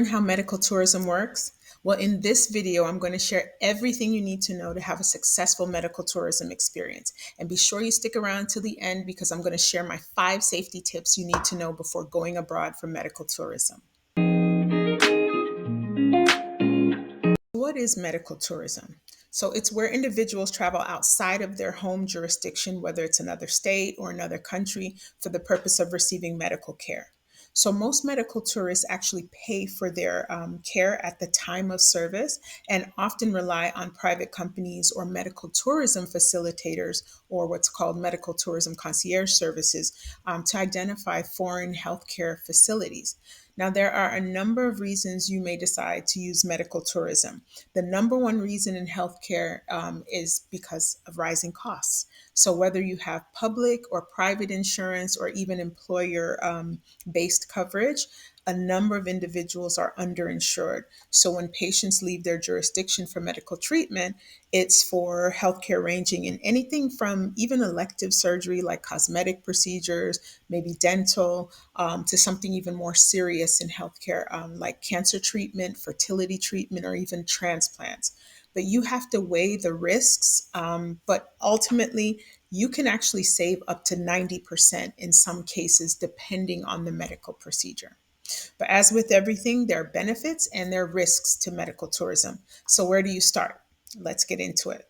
How medical tourism works? Well, in this video, I'm going to share everything you need to know to have a successful medical tourism experience. And be sure you stick around till the end because I'm going to share my 5 safety tips you need to know before going abroad for medical tourism. What is medical tourism? So it's where individuals travel outside of their home jurisdiction, whether it's another state or another country, for the purpose of receiving medical care. So most medical tourists actually pay for their care at the time of service and often rely on private companies or medical tourism facilitators or what's called medical tourism concierge services to identify foreign healthcare facilities. Now, there are a number of reasons you may decide to use medical tourism. The number one reason in healthcare is because of rising costs. So, whether you have public or private insurance or even employer based coverage, a number of individuals are underinsured. So, when patients leave their jurisdiction for medical treatment, it's for healthcare ranging in anything from even elective surgery like cosmetic procedures, maybe dental, to something even more serious in healthcare like cancer treatment, fertility treatment, or even transplants. But you have to weigh the risks. But ultimately, you can actually save up to 90% in some cases, depending on the medical procedure. But as with everything, there are benefits and there are risks to medical tourism. So, where do you start? Let's get into it.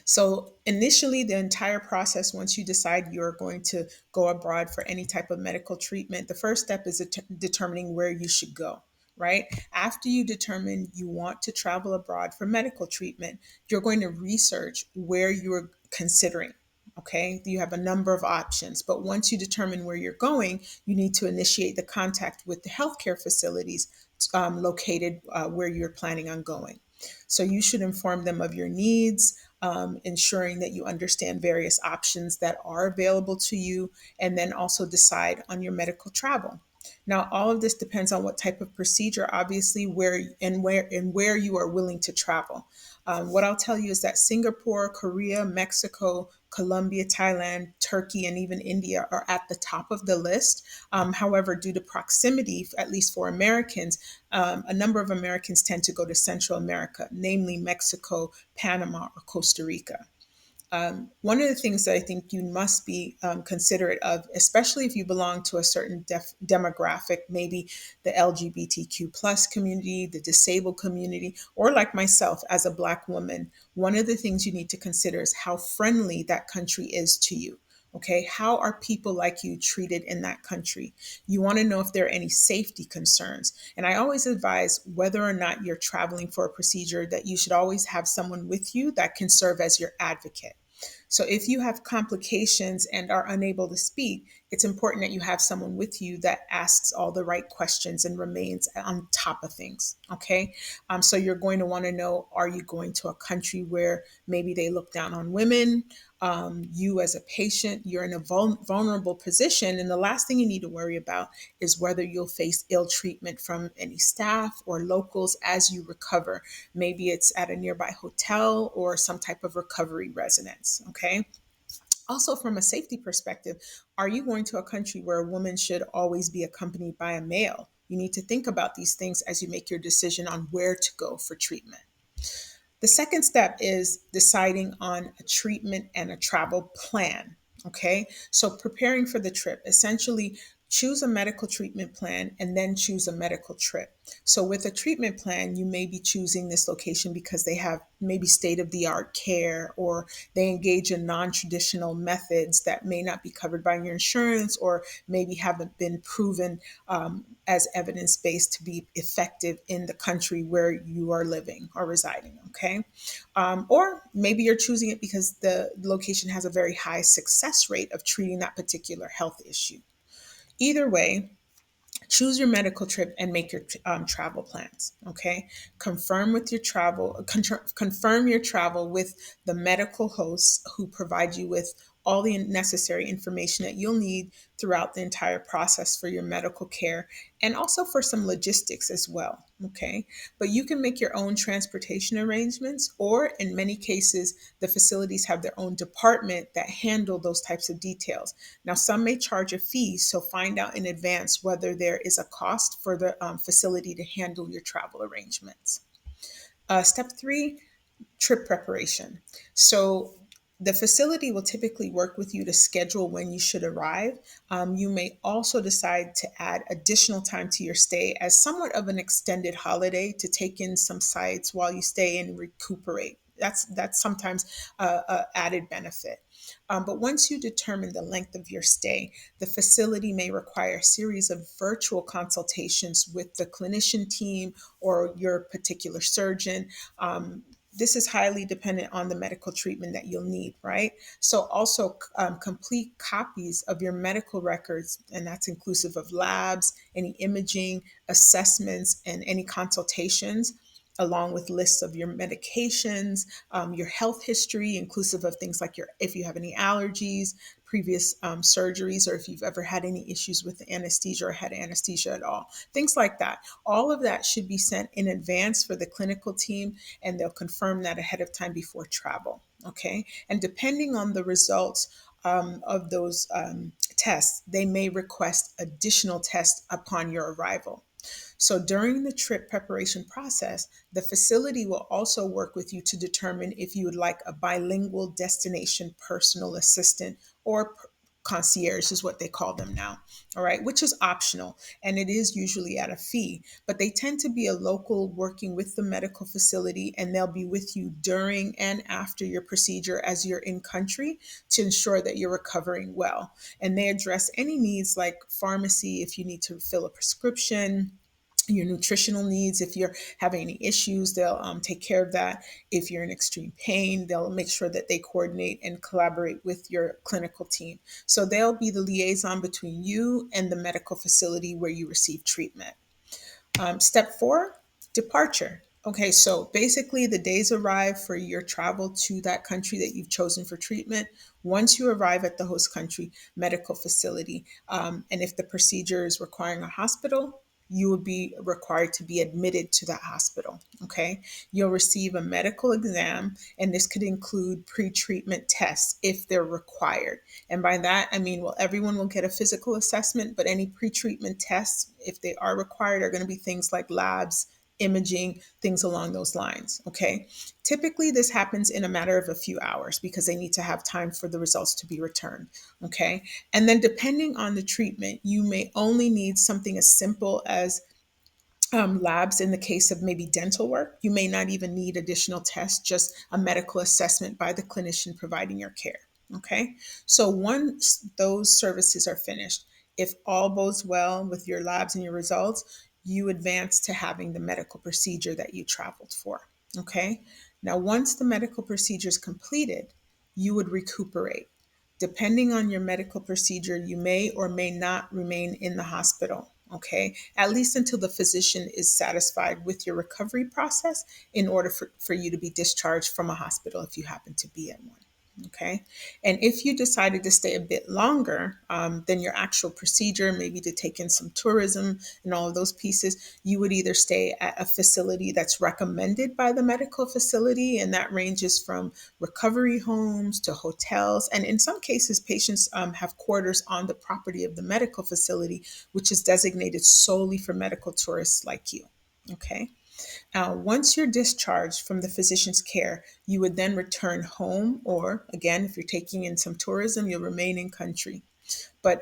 So, initially, the entire process, once you decide you're going to go abroad for any type of medical treatment, the first step is determining where you should go, right? After you determine you want to travel abroad for medical treatment, you're going to research where you're considering. Okay, you have a number of options, but once you determine where you're going, you need to initiate the contact with the healthcare facilities located where you're planning on going. So you should inform them of your needs, ensuring that you understand various options that are available to you, and then also decide on your medical travel. Now, all of this depends on what type of procedure, obviously, where you are willing to travel. What I'll tell you is that Singapore, Korea, Mexico, Colombia, Thailand, Turkey, and even India are at the top of the list. However, due to proximity, at least for Americans, a number of Americans tend to go to Central America, namely Mexico, Panama, or Costa Rica. One of the things that I think you must be considerate of, especially if you belong to a certain demographic, maybe the LGBTQ plus community, the disabled community, or like myself as a Black woman, one of the things you need to consider is how friendly that country is to you. Okay, how are people like you treated in that country? You want to know if there are any safety concerns. And I always advise whether or not you're traveling for a procedure that you should always have someone with you that can serve as your advocate. So if you have complications and are unable to speak, it's important that you have someone with you that asks all the right questions and remains on top of things. Okay. So you're going to want to know, are you going to a country where maybe they look down on women? You as a patient, you're in a vulnerable position. And the last thing you need to worry about is whether you'll face ill treatment from any staff or locals as you recover. Maybe it's at a nearby hotel or some type of recovery residence. Okay. Also, from a safety perspective, are you going to a country where a woman should always be accompanied by a male? You need to think about these things as you make your decision on where to go for treatment. The second step is deciding on a treatment and a travel plan. Okay, so preparing for the trip, essentially choose a medical treatment plan and then choose a medical trip. So, with a treatment plan, you may be choosing this location because they have maybe state of the art care or they engage in non traditional methods that may not be covered by your insurance or maybe haven't been proven as evidence based to be effective in the country where you are living or residing. Okay. Or maybe you're choosing it because the location has a very high success rate of treating that particular health issue. Either way, choose your medical trip and make your travel plans. Okay, confirm your travel with the medical hosts who provide you with all the necessary information that you'll need throughout the entire process for your medical care and also for some logistics as well. Okay. But you can make your own transportation arrangements, or in many cases, the facilities have their own department that handle those types of details. Now, some may charge a fee, so find out in advance whether there is a cost for the facility to handle your travel arrangements. Step three, trip preparation. So the facility will typically work with you to schedule when you should arrive. You may also decide to add additional time to your stay as somewhat of an extended holiday to take in some sites while you stay and recuperate. That's sometimes a added benefit. But once you determine the length of your stay, the facility may require a series of virtual consultations with the clinician team or your particular surgeon. This is highly dependent on the medical treatment that you'll need, right? So also complete copies of your medical records, and that's inclusive of labs, any imaging, assessments, and any consultations, along with lists of your medications, your health history, inclusive of things like your if you have any allergies, previous surgeries, or if you've ever had any issues with anesthesia or had anesthesia at all, things like that. All of that should be sent in advance for the clinical team, and they'll confirm that ahead of time before travel. Okay, and depending on the results of those tests, they may request additional tests upon your arrival. So during the trip preparation process, the facility will also work with you to determine if you would like a bilingual destination personal assistant or concierge is what they call them now. All right, which is optional and it is usually at a fee, but they tend to be a local working with the medical facility, and they'll be with you during and after your procedure as you're in country to ensure that you're recovering well. And they address any needs like pharmacy if you need to fill a prescription, your nutritional needs. If you're having any issues, they'll take care of that. If you're in extreme pain, they'll make sure that they coordinate and collaborate with your clinical team. So they'll be the liaison between you and the medical facility where you receive treatment. Step four, departure. Okay, so basically the days arrive for your travel to that country that you've chosen for treatment. Once you arrive at the host country medical facility, and if the procedure is requiring a hospital, you will be required to be admitted to that hospital. Okay, you'll receive a medical exam, and this could include pre-treatment tests if they're required. And by that, I mean, well, everyone will get a physical assessment, but any pre-treatment tests, if they are required, are going to be things like labs, imaging, things along those lines. Okay. Typically, this happens in a matter of a few hours because they need to have time for the results to be returned. Okay. And then, depending on the treatment, you may only need something as simple as labs in the case of maybe dental work. You may not even need additional tests, just a medical assessment by the clinician providing your care. Okay. So once those services are finished, if all goes well with your labs and your results, you advance to having the medical procedure that you traveled for. Okay. Now, once the medical procedure is completed, you would recuperate. Depending on your medical procedure, you may or may not remain in the hospital, okay? At least until the physician is satisfied with your recovery process in order for you to be discharged from a hospital if you happen to be at one. Okay. And if you decided to stay a bit longer than your actual procedure, maybe to take in some tourism and all of those pieces, you would either stay at a facility that's recommended by the medical facility, and that ranges from recovery homes to hotels. And in some cases, patients have quarters on the property of the medical facility, which is designated solely for medical tourists like you. Okay. Once you're discharged from the physician's care, you would then return home, or again, if you're taking in some tourism, you'll remain in country. But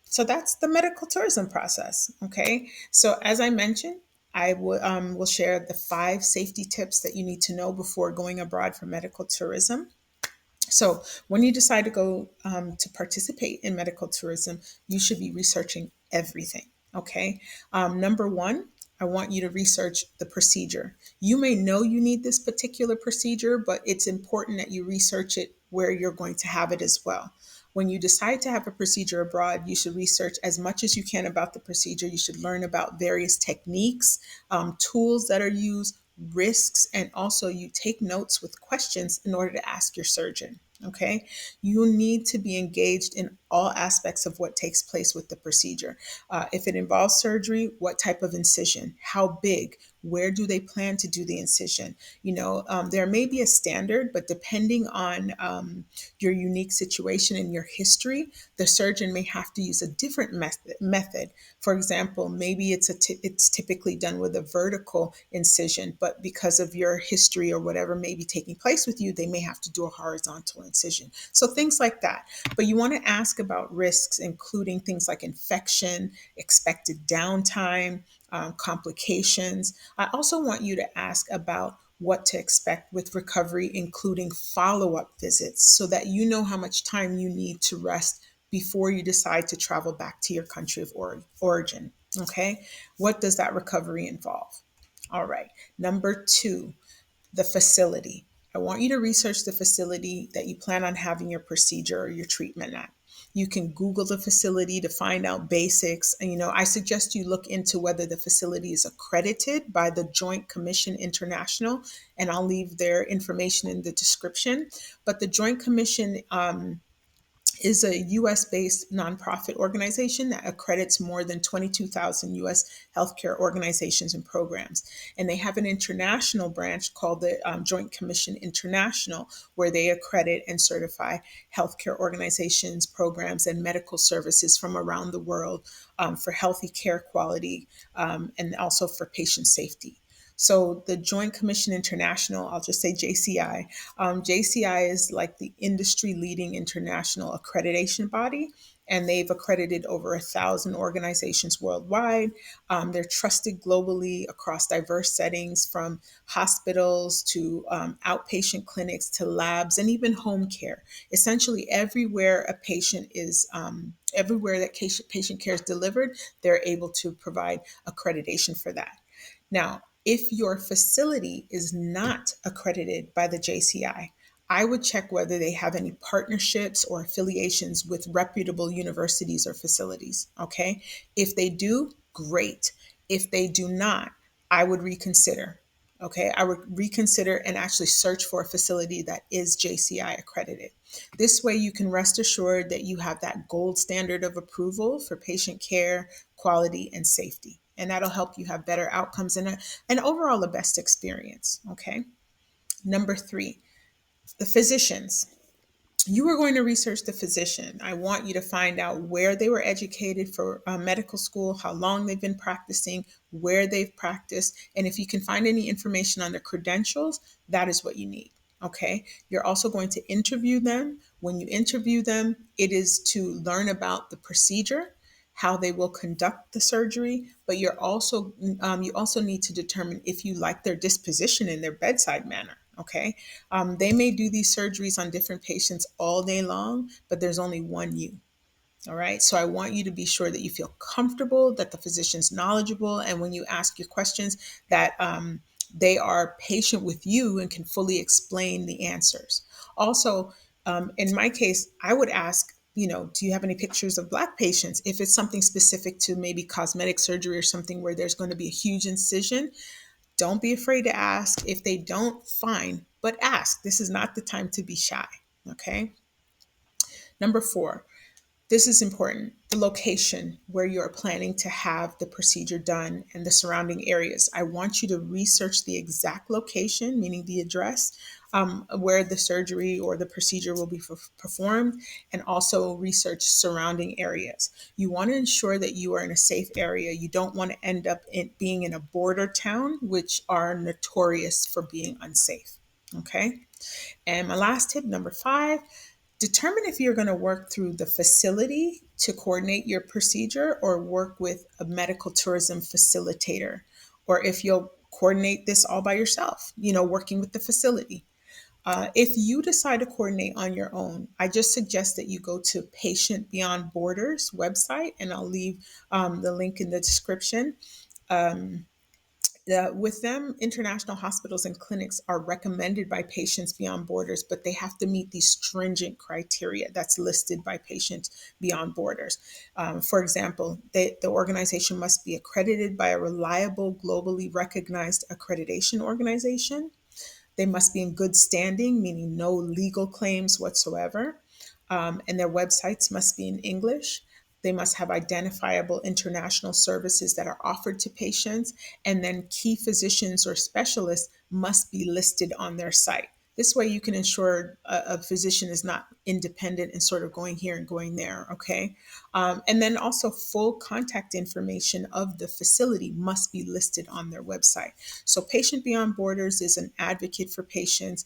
so that's the medical tourism process. Okay. So as I mentioned, will share the 5 safety tips that you need to know before going abroad for medical tourism. So, when you decide to go to participate in medical tourism, you should be researching everything. Okay. Number one, I want you to research the procedure. You may know you need this particular procedure, but it's important that you research it where you're going to have it as well. When you decide to have a procedure abroad, you should research as much as you can about the procedure. You should learn about various techniques, tools that are used, risks, and also you take notes with questions in order to ask your surgeon. Okay, you need to be engaged in all aspects of what takes place with the procedure. If it involves surgery, what type of incision, how big, where do they plan to do the incision? There may be a standard, but depending on your unique situation and your history, the surgeon may have to use a different method. For example, maybe it's typically done with a vertical incision, but because of your history or whatever may be taking place with you, they may have to do a horizontal incision. So things like that. But you want to ask about risks, including things like infection, expected downtime, complications. I also want you to ask about what to expect with recovery, including follow up visits, so that you know how much time you need to rest before you decide to travel back to your country of origin. Okay, what does that recovery involve? All right, number two, the facility. I want you to research the facility that you plan on having your procedure or your treatment at. You can Google the facility to find out basics. And, I suggest you look into whether the facility is accredited by the Joint Commission International, and I'll leave their information in the description. But the Joint Commission is a US based nonprofit organization that accredits more than 22,000 US healthcare organizations and programs. And they have an international branch called the Joint Commission International, where they accredit and certify healthcare organizations, programs, and medical services from around the world for healthy care quality and also for patient safety. So the Joint Commission International, I'll just say JCI. JCI is like the industry leading international accreditation body, and they've accredited over 1,000 organizations worldwide. They're trusted globally across diverse settings, from hospitals to outpatient clinics to labs and even home care. Essentially, everywhere a patient is, everywhere that patient care is delivered, they're able to provide accreditation for that. Now, if your facility is not accredited by the JCI, I would check whether they have any partnerships or affiliations with reputable universities or facilities. Okay. If they do, great. If they do not, I would reconsider. Okay. I would reconsider and actually search for a facility that is JCI accredited. This way, you can rest assured that you have that gold standard of approval for patient care, quality, and safety. And that'll help you have better outcomes and overall the best experience. Okay. Number three, the physicians. You are going to research the physician. I want you to find out where they were educated for medical school, how long they've been practicing, where they've practiced, and if you can find any information on their credentials, that is what you need. Okay. You're also going to interview them. When you interview them, it is to learn about the procedure, how they will conduct the surgery, but you also need to determine if you like their disposition and their bedside manner. Okay. They may do these surgeries on different patients all day long, but there's only one you. All right. So I want you to be sure that you feel comfortable, that the physician's knowledgeable, and when you ask your questions, that they are patient with you and can fully explain the answers. Also, in my case, I would ask, do you have any pictures of Black patients? If it's something specific to maybe cosmetic surgery or something where there's going to be a huge incision, don't be afraid to ask. If they don't, fine, but ask. This is not the time to be shy. Okay. Number four, this is important. The location where you're planning to have the procedure done and the surrounding areas. I want you to research the exact location, meaning the address, where the surgery or the procedure will be performed, and also research surrounding areas. You want to ensure that you are in a safe area. You don't want to end up being in a border town, which are notorious for being unsafe. Okay. And my last tip, number five, determine if you're going to work through the facility to coordinate your procedure or work with a medical tourism facilitator, or if you'll coordinate this all by yourself, working with the facility. If you decide to coordinate on your own, I just suggest that you go to Patient Beyond Borders website, and I'll leave the link in the description. Um, with them, international hospitals and clinics are recommended by Patients Beyond Borders, but they have to meet these stringent criteria that's listed by Patients Beyond Borders. For example, the organization must be accredited by a reliable, globally recognized accreditation organization. They must be in good standing, meaning no legal claims whatsoever. And their websites must be in English. They must have identifiable international services that are offered to patients. And then key physicians or specialists must be listed on their site. This way, you can ensure a physician is not independent and sort of going here and going there. Okay. And then also, full contact information of the facility must be listed on their website. So, Patient Beyond Borders is an advocate for patients.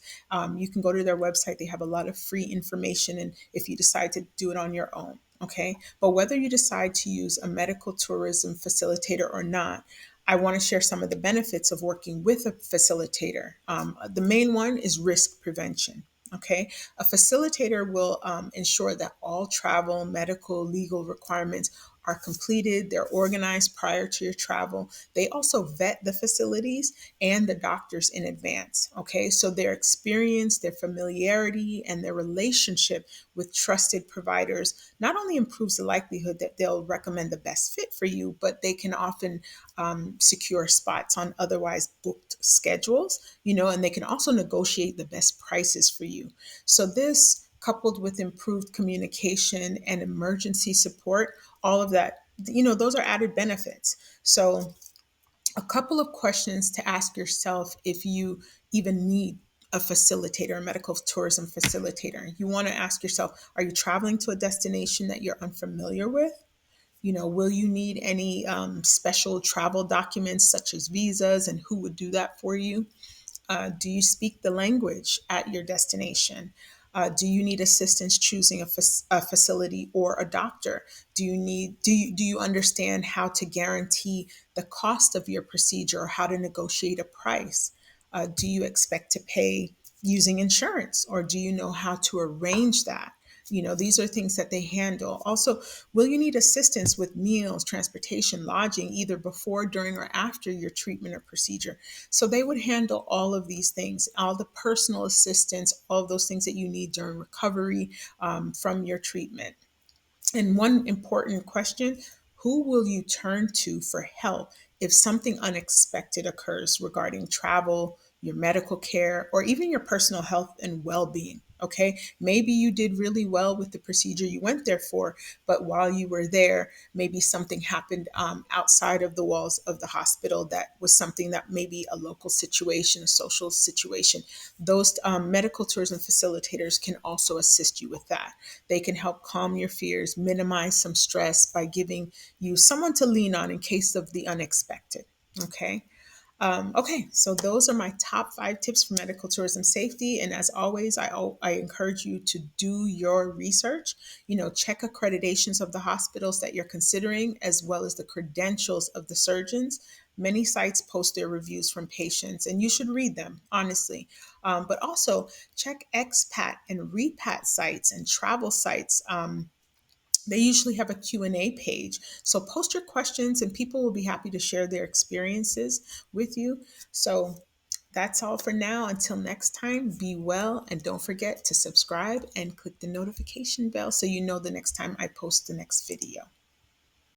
You can go to their website, they have a lot of free information, and if you decide to do it on your own. Okay. But whether you decide to use a medical tourism facilitator or not, I want to share some of the benefits of working with a facilitator. The main one is risk prevention. Okay, a facilitator will ensure that all travel, medical, legal requirements are completed. They're organized prior to your travel. They also vet the facilities and the doctors in advance. Okay, so their experience, their familiarity, and their relationship with trusted providers not only improves the likelihood that they'll recommend the best fit for you, but they can often secure spots on otherwise booked schedules, and they can also negotiate the best prices for you. So this, coupled with improved communication and emergency support, all of that, those are added benefits. So a couple of questions to ask yourself if you even need a facilitator, a medical tourism facilitator. You want to ask yourself, are you traveling to a destination that you're unfamiliar with? Will you need any special travel documents such as visas, and who would do that for you? Do you speak the language at your destination? Do you need assistance choosing a facility or a doctor? Do you understand how to guarantee the cost of your procedure, or how to negotiate a price? Do you expect to pay using insurance, or do you know how to arrange that? These are things that they handle. Also, will you need assistance with meals, transportation, lodging, either before, during, or after your treatment or procedure? So they would handle all of these things, all the personal assistance, all of those things that you need during recovery from your treatment. And one important question: who will you turn to for help if something unexpected occurs regarding travel, your medical care, or even your personal health and well being? Okay, maybe you did really well with the procedure you went there for, but while you were there, maybe something happened outside of the walls of the hospital that was something that maybe a local situation, a social situation. Those medical tourism facilitators can also assist you with that. They can help calm your fears, minimize some stress by giving you someone to lean on in case of the unexpected. Okay. Okay, so those are my top 5 tips for medical tourism safety. And as always, I encourage you to do your research. Check accreditations of the hospitals that you're considering, as well as the credentials of the surgeons. Many sites post their reviews from patients, and you should read them, honestly. But also check expat and repat sites and travel sites. They usually have a Q&A page. So post your questions, and people will be happy to share their experiences with you. So that's all for now. Until next time, be well, and don't forget to subscribe and click the notification bell so you know the next time I post the next video.